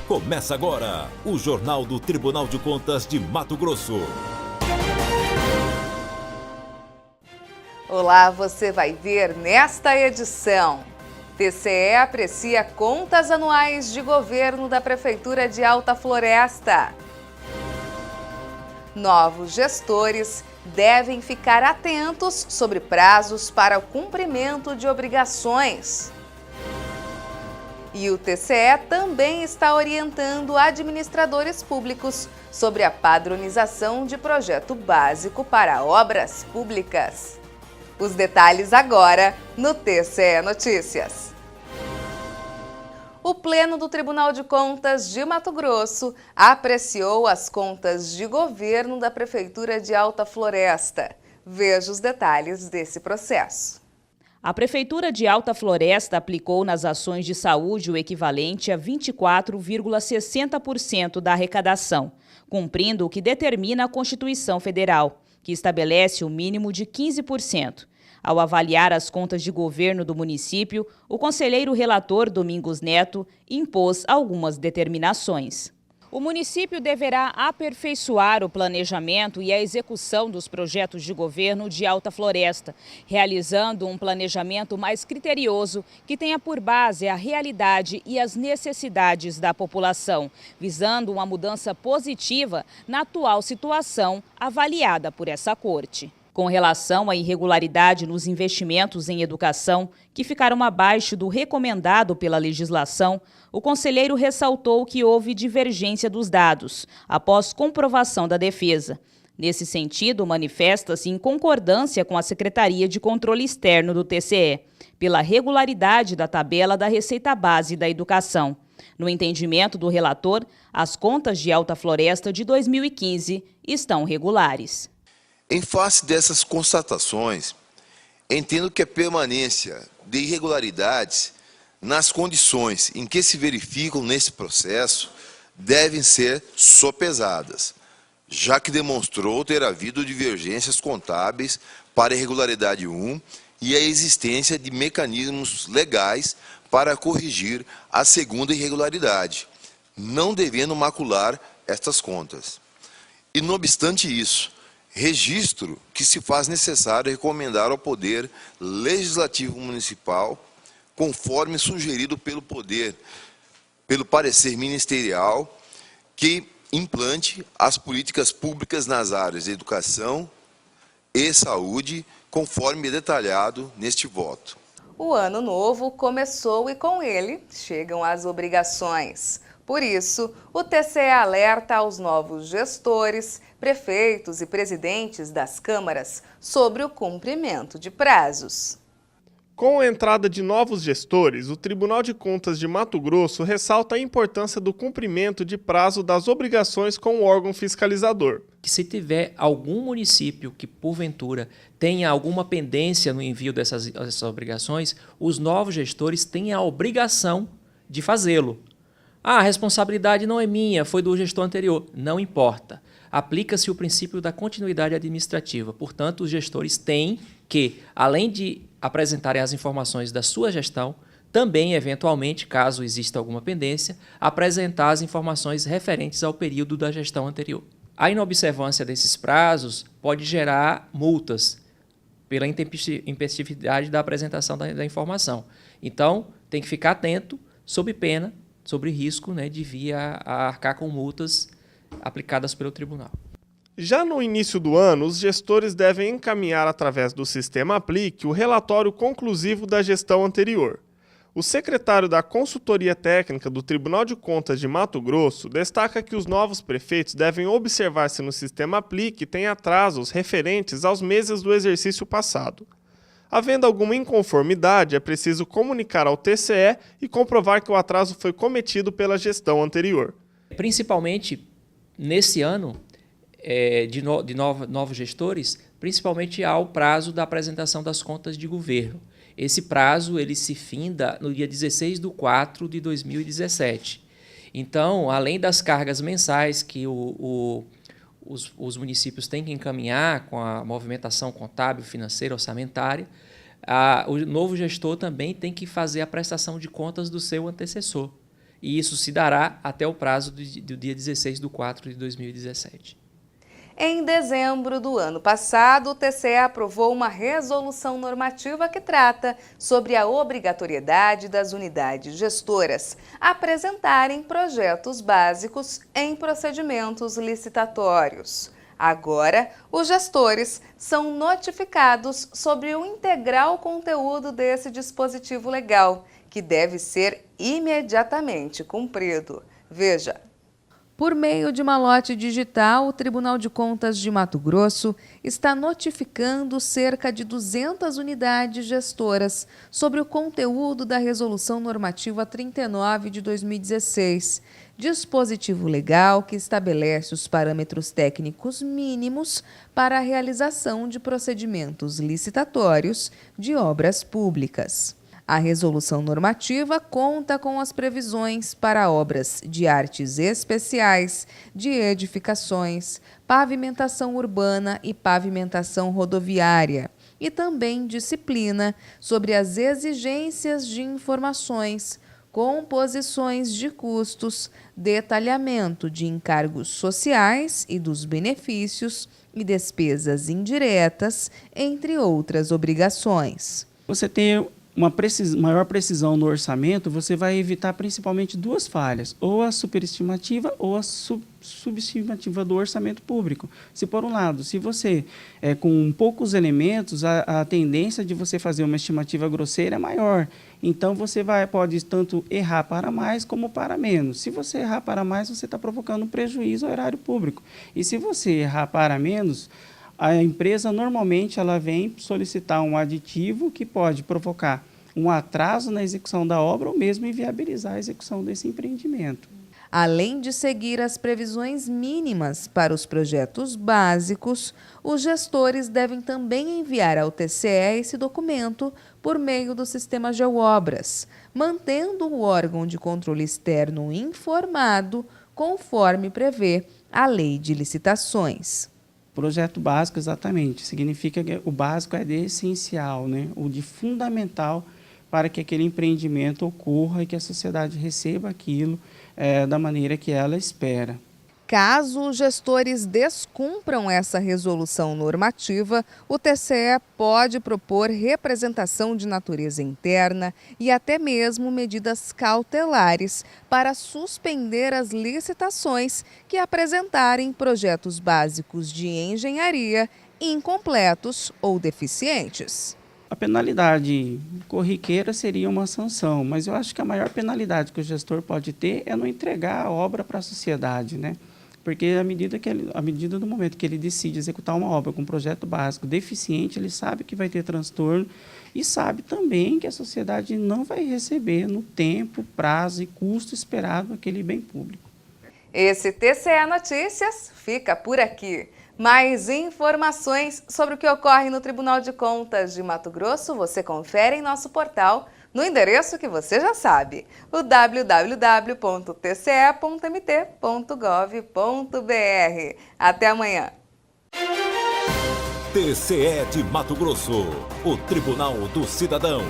Começa agora o Jornal do Tribunal de Contas de Mato Grosso. Olá, você vai ver nesta edição. TCE aprecia contas anuais de governo da Prefeitura de Alta Floresta. Novos gestores devem ficar atentos sobre prazos para o cumprimento de obrigações. E o TCE também está orientando administradores públicos sobre a padronização de projeto básico para obras públicas. Os detalhes agora no TCE Notícias. O Pleno do Tribunal de Contas de Mato Grosso apreciou as contas de governo da Prefeitura de Alta Floresta. Veja os detalhes desse processo. A Prefeitura de Alta Floresta aplicou nas ações de saúde o equivalente a 24,60% da arrecadação, cumprindo o que determina a Constituição Federal, que estabelece o mínimo de 15%. Ao avaliar as contas de governo do município, o conselheiro relator Domingos Neto impôs algumas determinações. O município deverá aperfeiçoar o planejamento e a execução dos projetos de governo de Alta Floresta, realizando um planejamento mais criterioso que tenha por base a realidade e as necessidades da população, visando uma mudança positiva na atual situação avaliada por essa corte. Com relação à irregularidade nos investimentos em educação, que ficaram abaixo do recomendado pela legislação, o conselheiro ressaltou que houve divergência dos dados, após comprovação da defesa. Nesse sentido, manifesta-se em concordância com a Secretaria de Controle Externo do TCE, pela regularidade da tabela da Receita Base da Educação. No entendimento do relator, as contas de Alta Floresta de 2015 estão regulares. Em face dessas constatações, entendo que a permanência de irregularidades nas condições em que se verificam nesse processo devem ser sopesadas, já que demonstrou ter havido divergências contábeis para a irregularidade 1 e a existência de mecanismos legais para corrigir a segunda irregularidade, não devendo macular estas contas. E, não obstante isso, registro que se faz necessário recomendar ao Poder Legislativo Municipal, conforme sugerido pelo parecer ministerial, que implante as políticas públicas nas áreas de educação e saúde, conforme detalhado neste voto. O ano novo começou e com ele chegam as obrigações. Por isso, o TCE alerta aos novos gestores, prefeitos e presidentes das câmaras sobre o cumprimento de prazos. Com a entrada de novos gestores, o Tribunal de Contas de Mato Grosso ressalta a importância do cumprimento de prazo das obrigações com o órgão fiscalizador. Que se tiver algum município que, porventura, tenha alguma pendência no envio dessas obrigações, os novos gestores têm a obrigação de fazê-lo. A responsabilidade não é minha, foi do gestor anterior. Não importa. Aplica-se o princípio da continuidade administrativa. Portanto, os gestores têm que, além de apresentarem as informações da sua gestão, também, eventualmente, caso exista alguma pendência, apresentar as informações referentes ao período da gestão anterior. A inobservância desses prazos pode gerar multas pela intempestividade da apresentação da informação. Então, tem que ficar atento, sob pena, sobre risco, de vir a arcar com multas aplicadas pelo tribunal. Já no início do ano, os gestores devem encaminhar através do sistema Aplique o relatório conclusivo da gestão anterior. O secretário da Consultoria Técnica do Tribunal de Contas de Mato Grosso destaca que os novos prefeitos devem observar se no sistema Aplique tem atrasos referentes aos meses do exercício passado. Havendo alguma inconformidade, é preciso comunicar ao TCE e comprovar que o atraso foi cometido pela gestão anterior. Principalmente nesse ano, de novos gestores, principalmente ao prazo da apresentação das contas de governo. Esse prazo ele se finda no dia 16/4/2017. Então, além das cargas mensais que os municípios têm que encaminhar com a movimentação contábil, financeira, orçamentária, o novo gestor também tem que fazer a prestação de contas do seu antecessor. e isso se dará até o prazo do dia 16/4/2017. Em dezembro do ano passado, o TCE aprovou uma resolução normativa que trata sobre a obrigatoriedade das unidades gestoras apresentarem projetos básicos em procedimentos licitatórios. Agora, os gestores são notificados sobre o integral conteúdo desse dispositivo legal, que deve ser imediatamente cumprido. Veja. Por meio de malote digital, o Tribunal de Contas de Mato Grosso está notificando cerca de 200 unidades gestoras sobre o conteúdo da Resolução Normativa 39 de 2016, dispositivo legal que estabelece os parâmetros técnicos mínimos para a realização de procedimentos licitatórios de obras públicas. A resolução normativa conta com as previsões para obras de artes especiais, de edificações, pavimentação urbana e pavimentação rodoviária, e também disciplina sobre as exigências de informações, composições de custos, detalhamento de encargos sociais e dos benefícios e despesas indiretas, entre outras obrigações. Você tem maior precisão no orçamento, você vai evitar principalmente duas falhas, ou a superestimativa ou a subestimativa do orçamento público. Se por um lado, se você com poucos elementos, a tendência de você fazer uma estimativa grosseira é maior. Então você pode tanto errar para mais como para menos. Se você errar para mais, você está provocando um prejuízo ao erário público. E se você errar para menos, a empresa normalmente ela vem solicitar um aditivo que pode provocar um atraso na execução da obra ou mesmo inviabilizar a execução desse empreendimento. Além de seguir as previsões mínimas para os projetos básicos, os gestores devem também enviar ao TCE esse documento por meio do sistema GeoObras, mantendo o órgão de controle externo informado, conforme prevê a Lei de Licitações. Projeto básico, exatamente, significa que o básico é de essencial, né? O de fundamental para que aquele empreendimento ocorra e que a sociedade receba aquilo da maneira que ela espera. Caso os gestores descumpram essa resolução normativa, o TCE pode propor representação de natureza interna e até mesmo medidas cautelares para suspender as licitações que apresentarem projetos básicos de engenharia incompletos ou deficientes. A penalidade corriqueira seria uma sanção, mas eu acho que a maior penalidade que o gestor pode ter é não entregar a obra para a sociedade, né? Porque à medida do momento que ele decide executar uma obra com um projeto básico deficiente, ele sabe que vai ter transtorno e sabe também que a sociedade não vai receber no tempo, prazo e custo esperado aquele bem público. Esse TCE Notícias fica por aqui. Mais informações sobre o que ocorre no Tribunal de Contas de Mato Grosso você confere em nosso portal no endereço que você já sabe, o www.tce.mt.gov.br. Até amanhã! TCE de Mato Grosso, o Tribunal do Cidadão.